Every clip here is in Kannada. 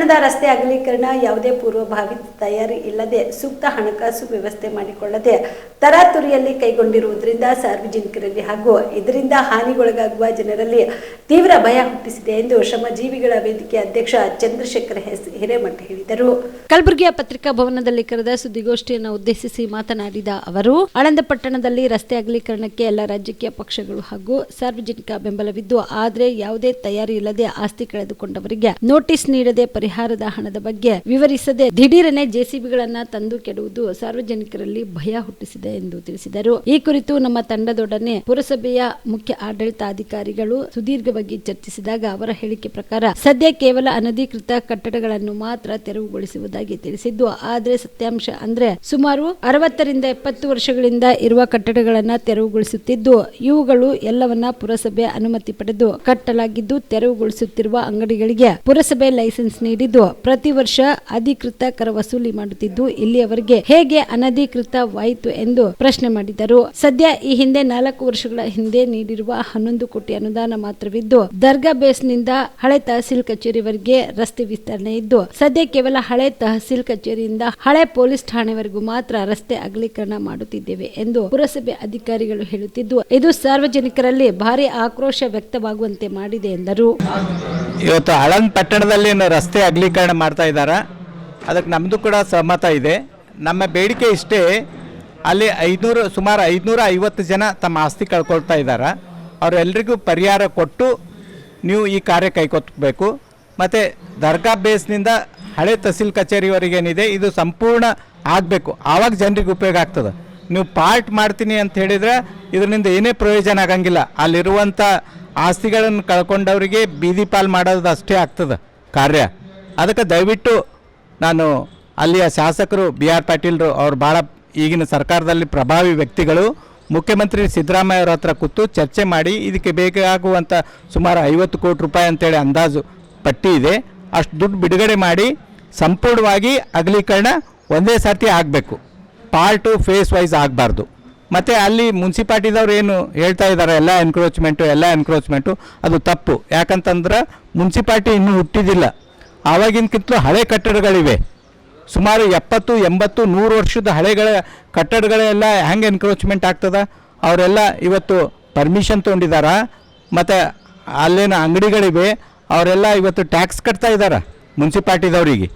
ಪಟ್ಟಣದ ರಸ್ತೆ ಅಗಲೀಕರಣ ಯಾವುದೇ ಪೂರ್ವಭಾವಿ ತಯಾರಿ ಇಲ್ಲದೆ ಸೂಕ್ತ ಹಣಕಾಸು ವ್ಯವಸ್ಥೆ ಮಾಡಿಕೊಳ್ಳದೆ ತರಾತುರಿಯಲ್ಲಿ ಕೈಗೊಂಡಿರುವುದರಿಂದ ಸಾರ್ವಜನಿಕರಲ್ಲಿ ಹಾಗೂ ಇದರಿಂದ ಹಾನಿಗೊಳಗಾಗುವ ಜನರಲ್ಲಿ ತೀವ್ರ ಭಯ ಹುಟ್ಟಿಸಿದೆ ಎಂದು ಶ್ರಮಜೀವಿಗಳ ವೇದಿಕೆ ಅಧ್ಯಕ್ಷ ಚಂದ್ರಶೇಖರ್ ಹಿರೇಮಠ ಹೇಳಿದರು. ಕಲಬುರಗಿಯ ಪತ್ರಿಕಾ ಭವನದಲ್ಲಿ ಕರೆದ ಸುದ್ದಿಗೋಷ್ಠಿಯನ್ನು ಉದ್ದೇಶಿಸಿ ಮಾತನಾಡಿದ ಅವರು, ಆಳಂದ ಪಟ್ಟಣದಲ್ಲಿ ರಸ್ತೆ ಅಗಲೀಕರಣಕ್ಕೆ ಎಲ್ಲ ರಾಜಕೀಯ ಪಕ್ಷಗಳು ಹಾಗೂ ಸಾರ್ವಜನಿಕ ಬೆಂಬಲವಿದ್ದು, ಆದರೆ ಯಾವುದೇ ತಯಾರಿ ಇಲ್ಲದೆ ಆಸ್ತಿ ಕಳೆದುಕೊಂಡವರಿಗೆ ನೋಟಿಸ್ ನೀಡದೆ ಪರಿಹಾರದ ಹಣದ ಬಗ್ಗೆ ವಿವರಿಸದೆ ದಿಢೀರನೆ ಜೆಸಿಬಿಗಳನ್ನ ತಂದು ಕೆಡುವುದು ಸಾರ್ವಜನಿಕರಲ್ಲಿ ಭಯ ಹುಟ್ಟಿಸಿದೆ ಎಂದು ತಿಳಿಸಿದರು. ಈ ಕುರಿತು ನಮ್ಮ ತಂಡದೊಡನೆ ಪುರಸಭೆಯ ಮುಖ್ಯ ಆಡಳಿತಾಧಿಕಾರಿಗಳು ಸುದೀರ್ಘವಾಗಿ ಚರ್ಚಿಸಿದಾಗ ಅವರ ಹೇಳಿಕೆ ಪ್ರಕಾರ ಸದ್ಯ ಕೇವಲ ಅನಧಿಕೃತ ಕಟ್ಟಡಗಳನ್ನು ಮಾತ್ರ ತೆರವುಗೊಳಿಸುವುದಾಗಿ ತಿಳಿಸಿದ್ದು, ಆದರೆ ಸತ್ಯಾಂಶ ಅಂದ್ರೆ ಸುಮಾರು 60 ರಿಂದ 70 ವರ್ಷಗಳಿಂದ ಇರುವ ಕಟ್ಟಡಗಳನ್ನ ತೆರವುಗೊಳಿಸುತ್ತಿದ್ದು, ಇವುಗಳು ಎಲ್ಲವನ್ನ ಪುರಸಭೆ ಅನುಮತಿ ಪಡೆದು ಕಟ್ಟಲಾಗಿದ್ದು, ತೆರವುಗೊಳಿಸುತ್ತಿರುವ ಅಂಗಡಿಗಳಿಗೆ ಪುರಸಭೆ ಲೈಸೆನ್ಸ್ ನೀಡಿದ್ದು ಪ್ರತಿ ವರ್ಷ ಅಧಿಕೃತ ಕರ ವಸೂಲಿ ಮಾಡುತ್ತಿದ್ದು, ಇಲ್ಲಿಯವರೆಗೆ ಹೇಗೆ ಅನಧಿಕೃತವಾಯಿತು ಎಂದು ಪ್ರಶ್ನೆ ಮಾಡಿದರು. ಸದ್ಯ ಈ ಹಿಂದೆ 4 ವರ್ಷಗಳ ಹಿಂದೆ ನೀಡಿರುವ 11 ಕೋಟಿ ಅನುದಾನ ಮಾತ್ರವಿದ್ದು, ದರ್ಗಾ ಬೇಸ್ನಿಂದ ಹಳೆ ತಹಸೀಲ್ ಕಚೇರಿವರೆಗೆ ರಸ್ತೆ ವಿಸ್ತರಣೆ ಇದ್ದು, ಸದ್ಯ ಕೇವಲ ಹಳೆ ತಹಸೀಲ್ ಕಚೇರಿಯಿಂದ ಹಳೆ ಪೊಲೀಸ್ ಠಾಣೆವರೆಗೂ ಮಾತ್ರ ರಸ್ತೆ ಅಗಲೀಕರಣ ಮಾಡುತ್ತಿದ್ದೇವೆ ಎಂದು ಪುರಸಭೆ ಅಧಿಕಾರಿಗಳು ಹೇಳುತ್ತಿದ್ದು, ಇದು ಸಾರ್ವಜನಿಕರಲ್ಲಿ ಭಾರಿ ಆಕ್ರೋಶ ವ್ಯಕ್ತವಾಗುವಂತೆ ಮಾಡಿದೆ ಎಂದರು. ಇವತ್ತು ಆಳಂದ ಪಟ್ಟಣದಲ್ಲಿ ರಸ್ತೆ ಅಗಲೀಕರಣ ಮಾಡ್ತಾ ಇದ್ದಾರೆ. ಅದಕ್ಕೆ ನಮ್ಮದು ಕೂಡ ಸಹಮತ ಇದೆ. ನಮ್ಮ ಬೇಡಿಕೆ ಇಷ್ಟೇ, ಅಲ್ಲಿ ಸುಮಾರು 550 ಜನ ತಮ್ಮ ಆಸ್ತಿ ಕಳ್ಕೊಳ್ತಾ ಇದ್ದಾರೆ. ಅವರೆಲ್ಲರಿಗೂ ಪರಿಹಾರ ಕೊಟ್ಟು ನೀವು ಈ ಕಾರ್ಯ ಕೈಗೊಳ್ಳಬೇಕು. ಮತ್ತು ದರ್ಗಾ ಬೇಸ್ನಿಂದ ಹಳೆ ತಹಸೀಲ್ ಕಚೇರಿವರೆಗೇನಿದೆ ಇದು ಸಂಪೂರ್ಣ ಆಗಬೇಕು. ಆವಾಗ ಜನರಿಗೆ ಉಪಯೋಗ ಆಗ್ತದೆ. ನೀವು ಪಾರ್ಟ್ ಮಾಡ್ತೀನಿ ಅಂತ ಹೇಳಿದರೆ ಇದರಿಂದ ಏನೇ ಪ್ರಯೋಜನ ಆಗಂಗಿಲ್ಲ. ಅಲ್ಲಿರುವಂಥ ಆಸ್ತಿಗಳನ್ನು ಕಳ್ಕೊಂಡವರಿಗೆ ಬೀದಿ ಪಾಲ್ ಮಾಡೋದು ಅಷ್ಟೇ ಆಗ್ತದೆ ಕಾರ್ಯ. ಅದಕ್ಕೆ ದಯವಿಟ್ಟು ನಾನು ಅಲ್ಲಿಯ ಶಾಸಕರು BR ಪಾಟೀಲ್ರು ಅವ್ರು ಭಾಳ ಈಗಿನ ಸರ್ಕಾರದಲ್ಲಿ ಪ್ರಭಾವಿ ವ್ಯಕ್ತಿಗಳು, ಮುಖ್ಯಮಂತ್ರಿ ಸಿದ್ದರಾಮಯ್ಯ ಅವರ ಹತ್ರ ಕೂತು ಚರ್ಚೆ ಮಾಡಿ ಇದಕ್ಕೆ ಬೇಕಾಗುವಂಥ ಸುಮಾರು 50 ಕೋಟಿ ರೂಪಾಯಿ ಅಂತೇಳಿ ಅಂದಾಜು ಪಟ್ಟಿ ಇದೆ. ಅಷ್ಟು ದುಡ್ಡು ಬಿಡುಗಡೆ ಮಾಡಿ ಸಂಪೂರ್ಣವಾಗಿ ಅಗಲೀಕರಣ ಒಂದೇ ಸರ್ತಿ ಆಗಬೇಕು. ಪಾರ್ಟು ಫೇಸ್ ವೈಸ್ ಆಗಬಾರ್ದು. ಮತ್ತು ಅಲ್ಲಿ ಮುನ್ಸಿಪಾಲ್ಟಿದವ್ರು ಏನು ಹೇಳ್ತಾ ಇದ್ದಾರೆ ಎಲ್ಲ ಎನ್ಕ್ರೋಚ್ಮೆಂಟು ಅದು ತಪ್ಪು. ಯಾಕಂತಂದ್ರೆ ಮುನ್ಸಿಪಾಲ್ಟಿ ಇನ್ನೂ ಹುಟ್ಟಿದಿಲ್ಲ. ಆವಾಗಿನಕ್ಕಿಂತಲೂ ಹಳೆ ಕಟ್ಟಡಗಳಿವೆ. ಸುಮಾರು 70, 80, 100 ವರ್ಷದ ಹಳೆಗಳ ಕಟ್ಟಡಗಳೆಲ್ಲ ಹೆಂಗೆ ಎನ್ಕ್ರೋಚ್ಮೆಂಟ್ ಆಗ್ತದೆ? ಅವರೆಲ್ಲ ಇವತ್ತು ಪರ್ಮಿಷನ್ ತೊಗೊಂಡಿದ್ದಾರೆ. ಮತ್ತು ಅಲ್ಲೇನು ಅಂಗಡಿಗಳಿವೆ ಅವರೆಲ್ಲ ಇವತ್ತು ಟ್ಯಾಕ್ಸ್ ಕಟ್ತಾ ಇದ್ದಾರೆ ಮುನ್ಸಿಪಾಲ್ಟಿದವರಿಗೆ.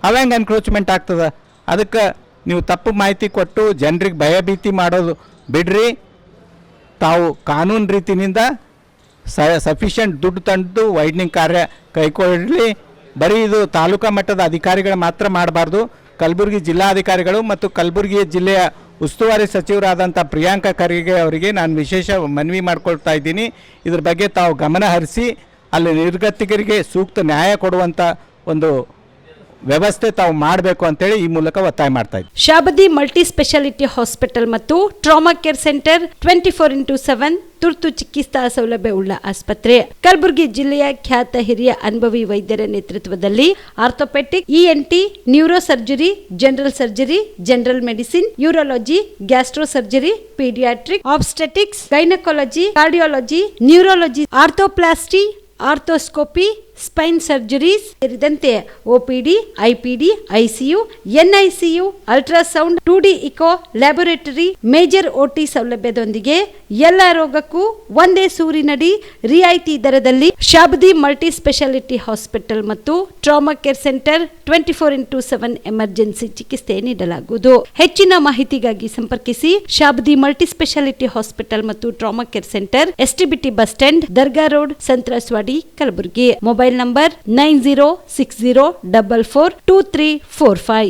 ಅವ ಹೆಂಗೆ ಎನ್ಕ್ರೋಚ್ಮೆಂಟ್ ಆಗ್ತದೆ? ಅದಕ್ಕೆ ನೀವು ತಪ್ಪು ಮಾಹಿತಿ ಕೊಟ್ಟು ಜನರಿಗೆ ಭಯಭೀತಿ ಮಾಡೋದು ಬಿಡ್ರಿ. ತಾವು ಕಾನೂನು ರೀತಿಯಿಂದ ಸಫಿಷಿಯೆಂಟ್ ದುಡ್ಡು ತಂದು ವೈಡ್ನಿಂಗ್ ಕಾರ್ಯ ಕೈಗೊಳ್ಳಲಿ. ಬರೀ ಇದು ತಾಲೂಕಾ ಮಟ್ಟದ ಅಧಿಕಾರಿಗಳು ಮಾತ್ರ ಮಾಡಬಾರ್ದು. ಕಲಬುರಗಿ ಜಿಲ್ಲಾಧಿಕಾರಿಗಳು ಮತ್ತು ಕಲಬುರಗಿ ಜಿಲ್ಲೆಯ ಉಸ್ತುವಾರಿ ಸಚಿವರಾದಂಥ ಪ್ರಿಯಾಂಕಾ ಖರ್ಗೆ ಅವರಿಗೆ ನಾನು ವಿಶೇಷ ಮನವಿ ಮಾಡ್ಕೊಳ್ತಾ ಇದ್ದೀನಿ. ಇದ್ರ ಬಗ್ಗೆ ತಾವು ಗಮನ ಹರಿಸಿ ಅಲ್ಲಿ ನಿರ್ಗತಿಕರಿಗೆ ಸೂಕ್ತ ನ್ಯಾಯ ಕೊಡುವಂಥ ಒಂದು ವ್ಯವಸ್ಥೆ ತಾವು ಮಾಡಬೇಕು ಅಂತೇಳಿ ಈ ಮೂಲಕ ಒತ್ತಾಯ ಮಾಡ್ತಾ ಇದ್ದೀವಿ. ಶಾಬದಿ ಮಲ್ಟಿ ಸ್ಪೆಷಾಲಿಟಿ ಹಾಸ್ಪಿಟಲ್ ಮತ್ತು ಟ್ರಾಮಾ ಕೇರ್ ಸೆಂಟರ್ 24x7 ತುರ್ತು ಚಿಕಿತ್ಸಾ ಸೌಲಭ್ಯ ಉಳ್ಳ ಆಸ್ಪತ್ರೆ. ಕಲಬುರಗಿ ಜಿಲ್ಲೆಯ ಖ್ಯಾತ ಹಿರಿಯ ಅನುಭವಿ ವೈದ್ಯರ ನೇತೃತ್ವದಲ್ಲಿ orthopaedic, ENT, neuro surgery, general surgery, general medicine, urology, gastro surgery, paediatric, obstetrics, gynaecology, cardiology, neurology, arthroplasty, arthroscopy, spine surgeries ಸೇರಿದಂತೆ OPD, IPD, ICU, NICU, ultrasound, 2D echo, laboratory, major OT ಸೌಲಭ್ಯದೊಂದಿಗೆ ಎಲ್ಲ ರೋಗಕ್ಕೂ ಒಂದೇ ಸೂರಿನಡಿ ರಿಯಾಯಿತಿ ದರದಲ್ಲಿ ಶಾಬದಿ ಮಲ್ಟಿ ಸ್ಪೆಷಾಲಿಟಿ ಹಾಸ್ಪಿಟಲ್ ಮತ್ತು trauma care centre 24x7 emergency ಚಿಕಿತ್ಸೆ ನೀಡಲಾಗುವುದು. ಹೆಚ್ಚಿನ ಮಾಹಿತಿಗಾಗಿ ಸಂಪರ್ಕಿಸಿ ಶಾಬದಿ ಮಲ್ಟಿ ಸ್ಪೆಷಾಲಿಟಿ ಹಾಸ್ಪಿಟಲ್ ಮತ್ತು trauma care centre, STBT bus stand, Dargah road, ಸಂತ್ರಸ್ವಾಡಿ, Kalaburagi. Mobile number 9060442345.